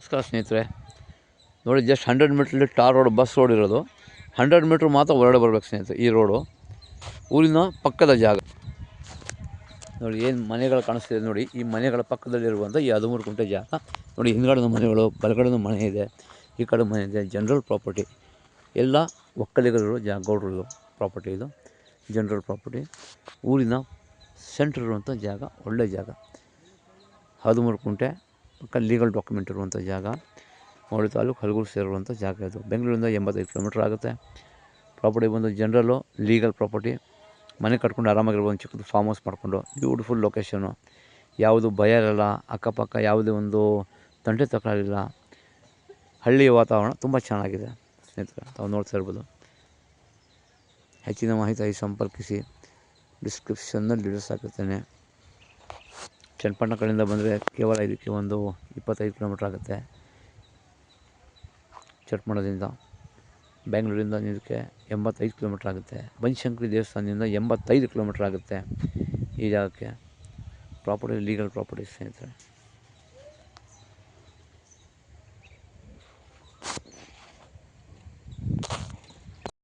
ನಮಸ್ಕಾರ ಸ್ನೇಹಿತರೆ, ನೋಡಿ ಜಸ್ಟ್ 100 ಮೀಟ್ರಲ್ಲಿ ಟಾರ್ ರೋಡ್, ಬಸ್ ರೋಡ್ ಇರೋದು. 100 ಮೀಟ್ರ್ ಮಾತ್ರ ಹೊರಗಡೆ ಬರ್ಬೇಕು ಸ್ನೇಹಿತರೆ. ಈ ರೋಡು ಊರಿನ ಪಕ್ಕದ ಜಾಗ. ನೋಡಿ ಏನು ಮನೆಗಳು ಕಾಣಿಸ್ತಿದೆ ನೋಡಿ. ಈ ಮನೆಗಳ ಪಕ್ಕದಲ್ಲಿರುವಂಥ ಈ 13 ಗುಂಟೆ ಜಾಗ ನೋಡಿ. ಹಿಂದ್ಗಡೆ ಮನೆಗಳು, ಬಲಗಡೆ ಮನೆ ಇದೆ, ಈ ಕಡೆ ಮನೆ ಇದೆ. ಜನರಲ್ ಪ್ರಾಪರ್ಟಿ, ಎಲ್ಲ ಒಕ್ಕಲಿಗರು ಗೌಡ್ರದ್ದು ಪ್ರಾಪರ್ಟಿ. ಇದು ಜನರಲ್ ಪ್ರಾಪರ್ಟಿ. ಊರಿನ ಸೆಂಟ್ರ್ ಇರುವಂಥ ಜಾಗ, ಒಳ್ಳೆಯ ಜಾಗ. 13 ಗುಂಟೆ ಪಕ್ಕ ಲೀಗಲ್ ಡಾಕ್ಯುಮೆಂಟ್ ಇರುವಂಥ ಜಾಗ. ಮೌಳಿ ತಾಲೂಕು ಹಲಗೂರು ಸೇರುವಂಥ ಜಾಗ ಇದು. ಬೆಂಗಳೂರಿಂದ 85 ಕಿಲೋಮೀಟ್ರ್ ಆಗುತ್ತೆ. ಪ್ರಾಪರ್ಟಿ ಬಂದು ಜನರಲ್ಲು, ಲೀಗಲ್ ಪ್ರಾಪರ್ಟಿ. ಮನೆ ಕಟ್ಕೊಂಡು ಆರಾಮಾಗಿರ್ಬೋದು, ಚಿಕ್ಕದು ಫಾರ್ಮ್ ಹೌಸ್ ಮಾಡಿಕೊಂಡು. ಬ್ಯೂಟಿಫುಲ್ ಲೊಕೇಶನು, ಯಾವುದು ಭಯ ಇರಲ್ಲ. ಅಕ್ಕಪಕ್ಕ ಯಾವುದೇ ಒಂದು ತಂಟೆ ತಕರಾರಿಲ್ಲ. ಹಳ್ಳಿಯ ವಾತಾವರಣ ತುಂಬ ಚೆನ್ನಾಗಿದೆ ಸ್ನೇಹಿತರೆ, ತಾವು ನೋಡ್ತಾ ಇರ್ಬೋದು. ಹೆಚ್ಚಿನ ಮಾಹಿತಿಯಾಗಿ ಸಂಪರ್ಕಿಸಿ. ಡಿಸ್ಕ್ರಿಪ್ಷನ್ನಲ್ಲಿ ಡೀಟೇಲ್ಸ್ ಹಾಕಿರ್ತೇನೆ. ಚನ್ನಪಟ್ಟಣ ಕಡೆಯಿಂದ ಬಂದರೆ ಕೇವಲ ಇದಕ್ಕೆ ಒಂದು 25 ಕಿಲೋಮೀಟ್ರ್ ಆಗುತ್ತೆ. ಚನ್ನಪಟ್ಟಣದಿಂದ ಬೆಂಗಳೂರಿಂದ ಇದಕ್ಕೆ 85 ಕಿಲೋಮೀಟ್ರ್ ಆಗುತ್ತೆ. ಬನಶಂಕರಿ ದೇವಸ್ಥಾನದಿಂದ 85 ಕಿಲೋಮೀಟ್ರ್ ಆಗುತ್ತೆ ಈ ಜಾಗಕ್ಕೆ. ಪ್ರಾಪರ್ಟಿ ಲೀಗಲ್ ಪ್ರಾಪರ್ಟಿ ಸ್ನೇಹಿತರೆ.